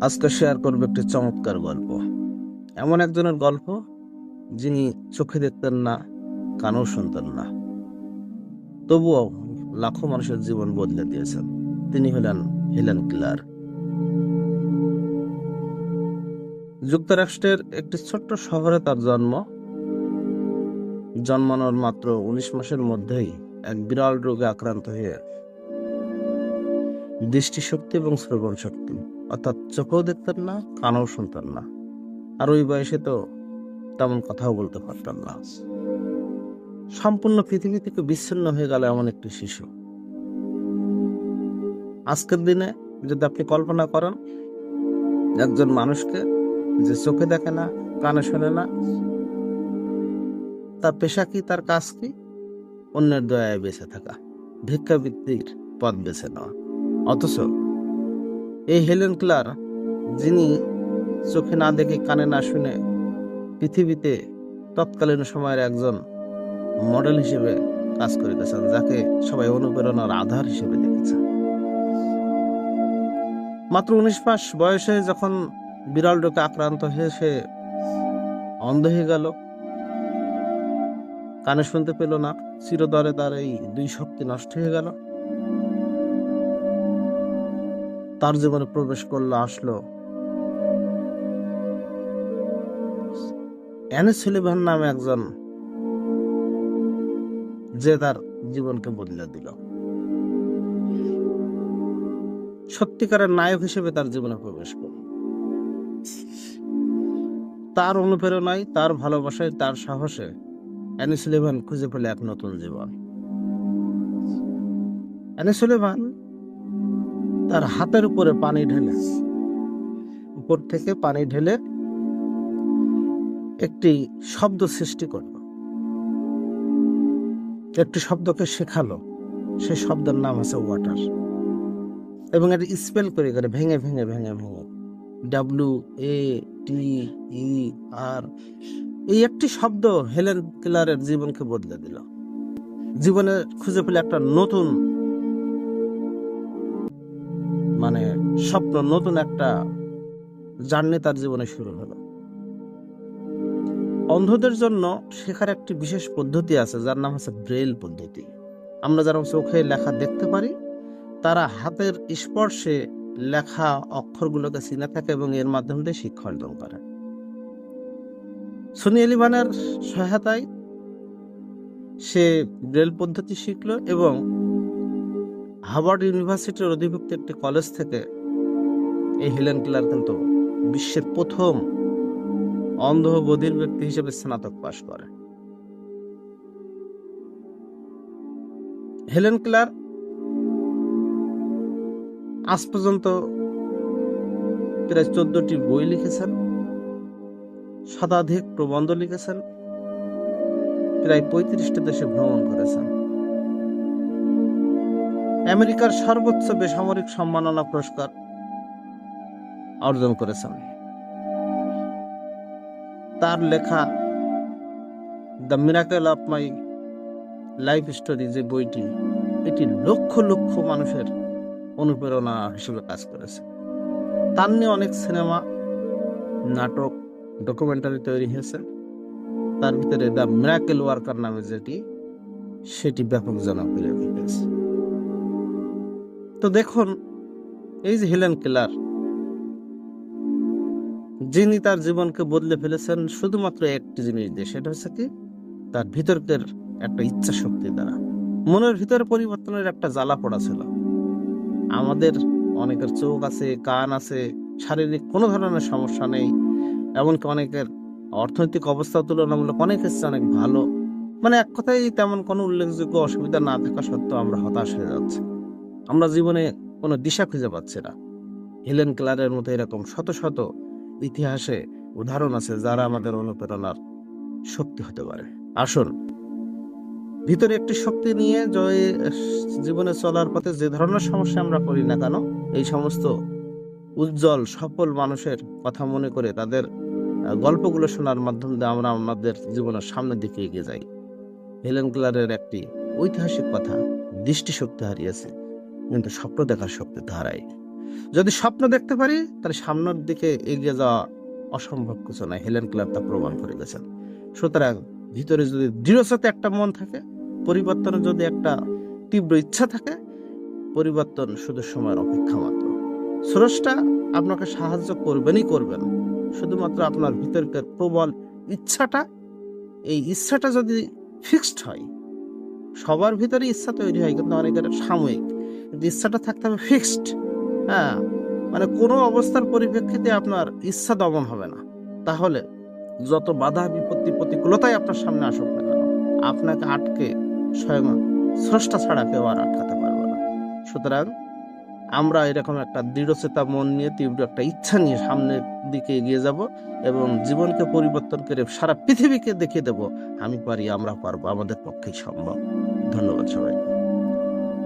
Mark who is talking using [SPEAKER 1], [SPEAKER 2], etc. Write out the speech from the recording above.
[SPEAKER 1] আজকে শেয়ার করবো একটি চমৎকার গল্প। এমন একজনের গল্প যিনি চোখে দেখতেন না, কানেও শুনতেন না, তবুও লাখো মানুষের জীবন বদলে দিয়েছেন। তিনি হলেন হেলেন কেলার। যুক্তরাষ্ট্রের একটি ছোট্ট শহরে তার জন্মানোর মাত্র 19 মাসের মধ্যেই এক বিরল রোগে আক্রান্ত হয়ে দৃষ্টিশক্তি এবং শ্রবণ শক্তি, অর্থাৎ চোখেও দেখতেন না, কানেও শুনতেন না, আর ওই বয়সে তো তেমন কথাও বলতে পারতেন না। সম্পূর্ণ পৃথিবী থেকে বিচ্ছিন্ন হয়ে গেল এমন একটি শিশু। আজকের দিনে যদি আপনি কল্পনা করেন একজন মানুষকে যে চোখে দেখে না, কানে শোনে না, তার পেশা কি, তার কাজ কি? অন্যের দয়ায় বেঁচে থাকা, ভিক্ষাবৃত্তির পথ বেছে নেওয়া। অথচ এই হেলেন কেলার, যিনি চোখে না দেখে কানে না শুনে পৃথিবীতে তৎকালীন সময়ের একজন মডেল হিসেবে কাজ করে গেছেন, যাকে সবাই অনুপ্রেরণার আধার হিসেবে দেখেছে। মাত্র 19 মাস বয়সে যখন বিরল রোগে আক্রান্ত হয়ে সে অন্ধ হয়ে গেল, কানে শুনতে পেল না, চিরতরে তার এই দুই শক্তি নষ্ট হয়ে গেল, তার জীবনে প্রবেশ আসলো অ্যানি সুলিভান নামে একজন, যে তার জীবনকে বদলে দিল। সত্যিকারের নায়ক হিসেবে তার জীবনে প্রবেশ করল। তার অনুপ্রেরণায়, তার ভালোবাসায়, তার সাহসে অ্যানি সুলিভান খুঁজে পেল এক নতুন জীবন। অ্যানি সুলিভান তার হাতের উপরে পানি ঢেলে, উপর থেকে পানি ঢেলে একটি শব্দ সৃষ্টি করলো, একটি শব্দকে শেখালো। সেই শব্দের নাম আছে ওয়াটার, এবং এটা স্পেল করে করে ভেঙে ভেঙে ভেঙে ভেঙে WATER, এই একটি শব্দ হেলেন কেলারের জীবনকে বদলে দিল। জীবনে খুঁজে পেলে একটা নতুন স্বপ্ন, নতুন একটা জার্নি তার জীবনে শুরু হলো। অন্ধদের জন্য শেখার একটি বিশেষ পদ্ধতি আছে, যার নাম হচ্ছে ব্রেইল পদ্ধতি। আমরা যারা চোখে লেখা দেখতে পারি, তারা হাতের স্পর্শে লেখা অক্ষরগুলোকে চিনে থাকে এবং এর মাধ্যমে দিয়ে শিক্ষা অর্জন করে। সনি এলিভানের সহায়তায় সে ব্রেইল পদ্ধতি শিখলো এবং হার্ভার্ড ইউনিভার্সিটির অধিভুক্ত একটি কলেজ থেকে এই হেলেন কেলার কিন্তু বিশ্বের প্রথম অন্ধ বধির ব্যক্তি হিসেবে স্নাতক পাশ করে। হেলেন কেলার আজ পর্যন্ত প্রায় 14টি বই লিখেছেন, শতাধিক প্রবন্ধ লিখেছেন, প্রায় 35টি দেশে ভ্রমণ করেছেন, আমেরিকার সর্বোচ্চ বেসামরিক সম্মাননা পুরস্কার অর্জন করেছেন। তার লেখা the miracle of my life story, যে বইটি, এটি লক্ষ লক্ষ মানুষের অনুপ্রেরণা হিসেবে কাজ করেছে। তার নিয়ে অনেক সিনেমা, নাটক, ডকুমেন্টারি তৈরি হয়েছে। তার ভিতরে দ্য মিরাকেল ওয়ার্কার নামে সেটি ব্যাপক জনপ্রিয় হয়েছে। তো দেখুন, এই যে হেলেন কেলার, যিনি তার জীবনকে বদলে ফেলেছেন শুধুমাত্র একটি জিনিস দিয়ে, সেটা হচ্ছে কি, তার ভিতরের একটা ইচ্ছা শক্তি দ্বারা। মনের ভিতরে পরিবর্তনের একটা জ্বালা পড়া ছিল। আমাদের অনেকের চোখ আছে, কান আছে, শারীরিক কোনো ধরনের সমস্যা নেই, এমনকি অনেকের অর্থনৈতিক অবস্থা তুলনামূলক অনেকের চেয়ে অনেক ভালো, এক কথায় তেমন কোনো উল্লেখযোগ্য অসুবিধা না থাকা সত্ত্বেও আমরা হতাশ হয়ে যাচ্ছি। আমরা জীবনে কোনো দিশা খুঁজে পাচ্ছি না। হেলেন কেলারের মতো এরকম শত শত ইতিহাসে উদাহরণ আছে, যারা আমাদের অনুপ্রেরণার শক্তি হতে পারে। আসুন, ভিতরে একটি শক্তি নিয়ে জীবনে চলার পথে যে ধরনের সমস্যা আমরা করি না কেন, এই সমস্ত উজ্জ্বল সফল মানুষের কথা মনে করে তাদের গল্পগুলো শোনার মাধ্যমে আমরা আমাদের জীবনের সামনের দিকে এগিয়ে যাই। হেলেন কেলারের একটি ঐতিহাসিক কথা, দৃষ্টিশক্তি হারিয়েছে কিন্তু স্বপ্ন দেখার শক্তি হারায়। যদি স্বপ্ন দেখতে পারি তাহলে সামনের দিকে এগিয়ে যাওয়া অসম্ভব কিছু নয়। হেলেন ক্লার্ক তা প্রমাণ করে গেছেন। সুতরাং ভিতরে যদি দৃঢ়তাতে একটা মন থাকে, পরিবর্তনের যদি একটা তীব্র ইচ্ছা থাকে, পরিবর্তন শুধু সময়ের অপেক্ষা মাত্র। স্রষ্টা আপনাকে সাহায্য করবেনই করবেন, শুধুমাত্র আপনার ভিতরকার প্রবল ইচ্ছাটা, এই ইচ্ছাটা যদি ফিক্সড হয়। সবার ভিতরে ইচ্ছা তৈরি হয়, কিন্তু অনেকের সাময়িক, কিন্তু ইচ্ছাটা থাকতে হবে ফিক্সড। হ্যাঁ, মানে কোনো অবস্থার পরিপ্রেক্ষিতে আপনার ইচ্ছা দমন হবে না। তাহলে যত বাধা বিপত্তি প্রতিকূলতাই আপনার সামনে আসুক না কেন, আপনাকে আটকে স্বয়ং স্রষ্টা ছাড়া কেউ আর আটকাতে পারবে না। সুতরাং আমরা এরকম একটা দৃঢ়চেতা মন নিয়ে, তীব্র একটা ইচ্ছা নিয়ে সামনের দিকে এগিয়ে যাব এবং জীবনকে পরিবর্তন করে সারা পৃথিবীকে দেখিয়ে দেব, আমি পারি, আমরা পারবো, আমাদের পক্ষেই সম্ভব। ধন্যবাদ সবাই।